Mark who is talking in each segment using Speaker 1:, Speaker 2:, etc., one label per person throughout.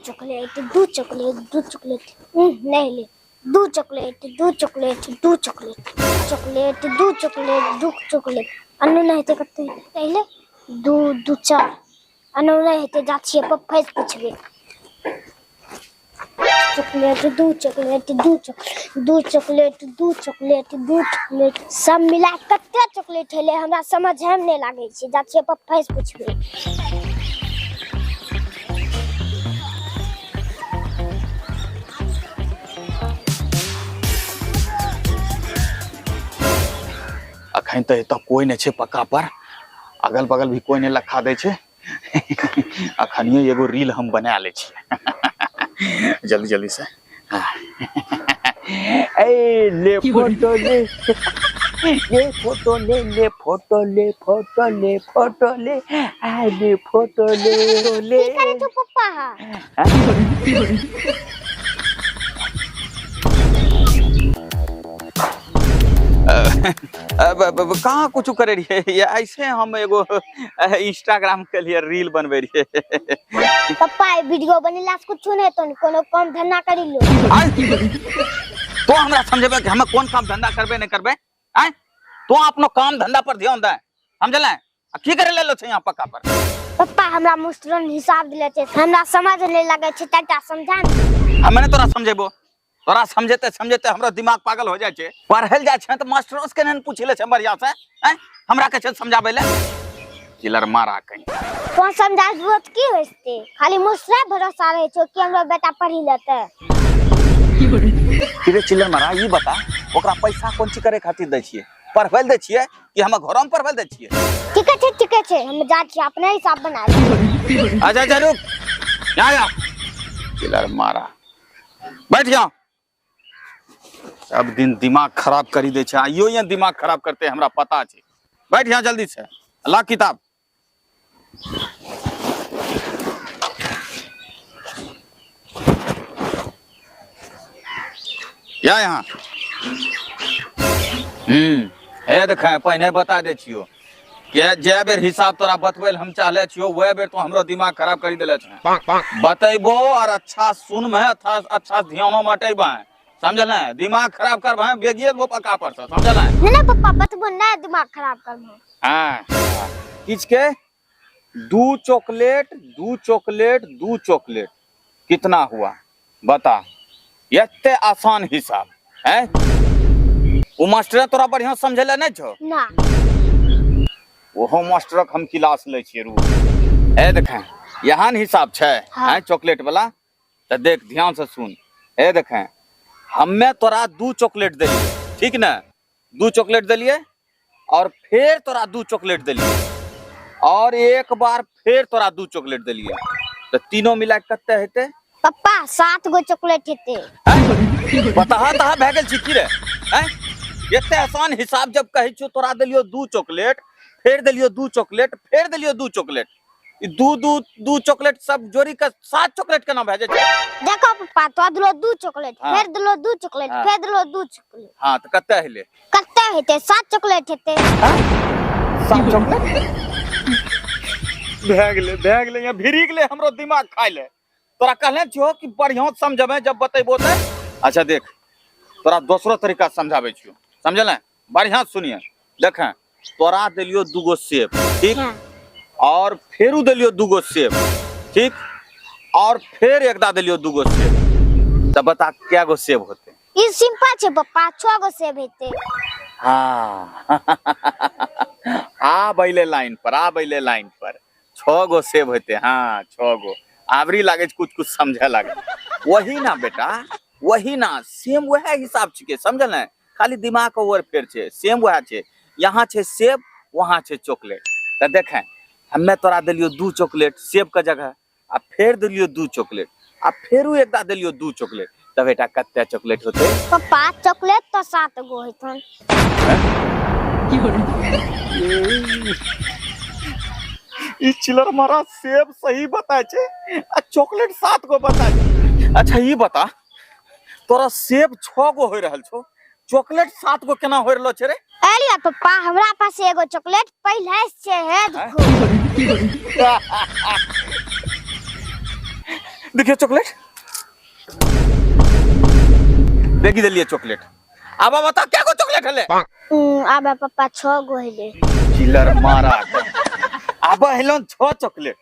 Speaker 1: Chocolate दो chocolate दो chocolate नहीं ले दो चॉकलेट दो चॉकलेट दो चॉकलेट चॉकलेट दो चॉकलेट दो चॉकलेट अन्नू नहीं ते करते पहले दो दो चार अन्नू नहीं ते जाछिए पप्पा से पूछबे चॉकलेट दो चॉकलेट दो चॉकलेट दो चॉकलेट दो चॉकलेट दो चॉकलेट सब मिला कते चॉकलेट हेले हमरा समझ हम नहीं लागे छै जाछिए पप्पा से पूछबे
Speaker 2: अखन तो एत कोई नहीं पक्का पर अगल बगल भी कोई नहीं लखा दे अखनियो एगो रील हम बना ले जल्दी जल्दी से ए ले फोटो ले ले फोटो ले ले फोटो ले फोटो ले फोटो ले आ ले फोटो ले ले
Speaker 1: करे तो पप्पा
Speaker 2: कहाँ कुछ करे रही है ऐसे हम एगो इंस्टाग्राम के लिए रील बनवे रही है
Speaker 1: पप्पा वीडियो बनेला से कुछ नहीं तो कोनो काम धंधा करी लो
Speaker 2: तो हमरा समझबे कि हम कौन काम धंधा करबे नहीं करबे हैं तो अपनो काम धंधा पर ध्यान दे समझले की करे ले लो छै यहाँ पक्का पर
Speaker 1: पप्पा हमरा मुस्टरन हिसाब दिले छै हमरा समझ नहीं लागे छै तटा समझा
Speaker 2: हमने तोरा समझेबो तोरा समझते समझते हमरा दिमाग पागल हो जाय छै पढ़ल जाय छै त मास्टरों के नहीं पूछ ले छै बढ़िया से हैं हमरा के छै समझाबे ले किलर मारा कहीं
Speaker 1: कौन समझा जरूरत की होते खाली मुस्टरा भरोसा रहे छै कि हमरा बेटा पढ़ी लेते
Speaker 2: फिर चिल्लर मारा ई बता ओकरा पैसा कोन ची करे खातिर दै छियै पढ़वेल दै छियै कि हम घर में पढ़वेल दै छियै
Speaker 1: ठीक है हम जा छी अपने हिसाब बना ली
Speaker 2: आजा जा रुक आ चिल्लर मारा बैठ जा सब दिन दिमाग खराब करी दे छै आइयो ये दिमाग खराब करते हमरा पता छै बैठ जा जल्दी से ला किताब या यहाँ हे देख पहले बता दे छियो के जे बेर हिसाब तोरा बतबेल हम चाहले छियो वह बेर तो हमरो दिमाग खराब करी देले छै बतैबो और अच्छा सुनबे अच्छा ध्यानो मटेबे समझले दिमाग खराब करबे बेगिए वो पक्का पर समझले
Speaker 1: ना पप्पा बतबो ना दिमाग खराब करबो
Speaker 2: हां किछ के दो चॉकलेट कितना हुआ बता एते आसान हिसाब है वो मास्टर तोरा बढ़िया समझले नहीं छो
Speaker 1: ना
Speaker 2: ओहो मास्टर हम क्लास ले छिए रू ए देखें यहाँ हिसाब छै है चॉकलेट वाला त देख ध्यान से सुन ए देखें हमें तोरा दो चॉकलेट देलिए ठीक ना दो चॉकलेट देलिए और फिर तोरा दो चॉकलेट देलिए और एक बार फिर तोरा दो चॉकलेट देलिए तो तीनों मिला के कते हेते
Speaker 1: पप्पा 7 गो चॉकलेट हेते
Speaker 2: बता तहा भए गेल छी की रे हैं एते आसान हिसाब जब कहै छियो तोरा देलियो दो चॉकलेट फिर दिलियो दो चॉकलेट फिर दिलियो दो चॉकलेट दो चॉकलेट सब जोड़ी के 7 चॉकलेट केना भए जाय
Speaker 1: देखो पप्पा तो दिलो दो चॉकलेट फिर दिलो दो चॉकलेट फिर दिलो दो चॉकलेट
Speaker 2: हां त कते हेले
Speaker 1: कते हेते 7 चॉकलेट हेते
Speaker 2: 7 चॉकलेट भए गेले या भिरी गेले हमरो दिमाग खाइ ले तोरा कहले छियो कि बढ़िया समझबे जब बतेबो त अच्छा देख तोरा दूसरो तरीका समझाबे छियो समझले बढ़िया सुनिए देखें तोरा दिलियो दूगो सेब ठीक और फिर दिलियो दूगो सेब ठीक और फिर एकदा दिलियो दूगो सेब तब बता क्या गो सेब होते
Speaker 1: ई सिंपल छै पप्पा 6 गो सेब हेते
Speaker 2: हां आ बैले लाइन पर 6 गो सेब होते हां 6 गो आवरी लागे कुछ समझे लागे वही ना बेटा वही ना सेम वह हिसाब छिके समझल न खाली दिमाग के ओवर फेर छै सेम वह छै यहाँ छै सेब वहाँ छै चॉकलेट त देखें हमें तोरा दिलियो दो चॉकलेट सेब के जगह आ फिर दिलियो दो चॉकलेट आ फेरू एकदा दिलियो दो चॉकलेट त बेटा कते चॉकलेट होते
Speaker 1: पप्पा चॉकलेट तो 7 गो हेतन
Speaker 2: ई चिलर मारा सेब सही बताय छै आ चॉकलेट 7 गो बताय छै अच्छा ई बता तोरा सेब 6 गो होय रहल छौ चॉकलेट 7 गो केना होय रहलो छै रे
Speaker 1: अरे पप्पा हमरा पास एगो चॉकलेट पहले से है देखो
Speaker 2: देखिए चॉकलेट, देखी दिलिए चॉकलेट। अब बता क्या को चॉकलेट हले?
Speaker 1: आबे पापा 6 गो हेले।
Speaker 2: चिल्लर मारा। अब हेलन 6 चॉकलेट,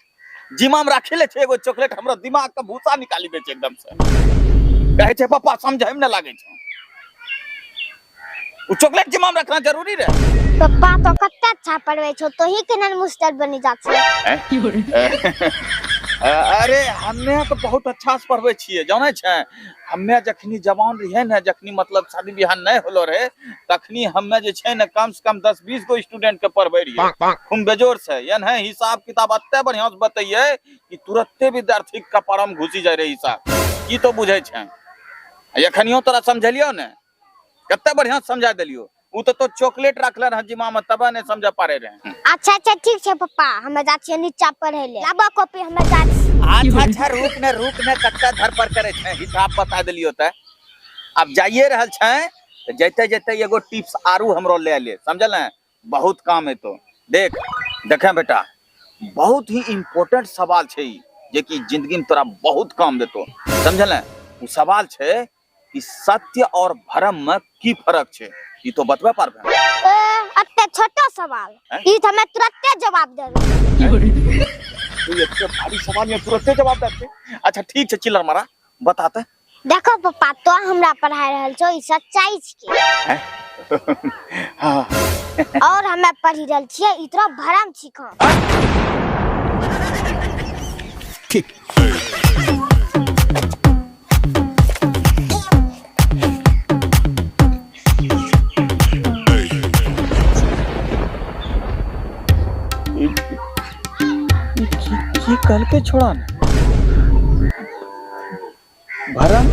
Speaker 2: जिमाम राखे ले 6 गो चॉकलेट, हमरा दिमाग का भूसा निकाली दे छै एकदम से। कहे छै पापा समझे में न लागे छै, उ चॉकलेट जिमाम रखना जरूरी रे।
Speaker 1: पापा तो कत्ते अच्छा पढ़वे छो, तो ही केना मास्टर बनी जा छै।
Speaker 2: अरे हमे तो बहुत अच्छा से पढ़वे छिए, जाने छै। हमे जखनी जवान रहिए ने, जखनी मतलब शादी बियाह नहीं होलो रहे, तखनी हमे जे छै ने कम से कम 10-20 गो स्टूडेंट के पढ़वे रहिए खूब बेजोर से। यानी है हिसाब किताब अत्ते बढ़िया से बताइए कि तुरंते विद्यार्थी के कपाड़ में घुसी जाय रहे हिसाब। की तो बुझे छै, एखनियो तोरा समझलियो ने, कत्ते बढ़िया से समझा देलियो। उ तो चॉकलेट रखले रह जिमा में, तबे नहीं समझ पारे रहे।
Speaker 1: अच्छा अच्छा ठीक है पापा, हमें जा छिए नीचा पढ़े ले। लाबा कॉपी हमें जा छी।
Speaker 2: अच्छा अच्छा रुक ने कत्ते धरपर करे छै, हिसाब बता देलियो त। अब जाइए रहल छै, तो जैते जैते एगो टिप्स आरू हमरो ले ले, समझल ने, बहुत काम है। तो देख देखे बेटा, बहुत ही इम्पोर्टेंट सवाल छै जे कि जिंदगी में तोरा बहुत काम देतो, समझल ने। उ सवाल छै कि सत्य और भरम में की फर्क छै, ई तो बतबे पारबे।
Speaker 1: अत्ते छोटा सवाल, ई तो हमें तुरंते जवाब दे।
Speaker 2: तू इतने भारी सवाल में तुरंते जवाब देते? अच्छा ठीक है, चिल्लर मारा बताते।
Speaker 1: देखो पापा, तो हमरा पढ़ाई रहल छो, ई सच्चाई छिके।
Speaker 2: हाँ।
Speaker 1: और हमें पढ़ी रहल छिए, ई तोरा भरम छिको।
Speaker 2: ठीक। ये कल के छोड़ा ना भरम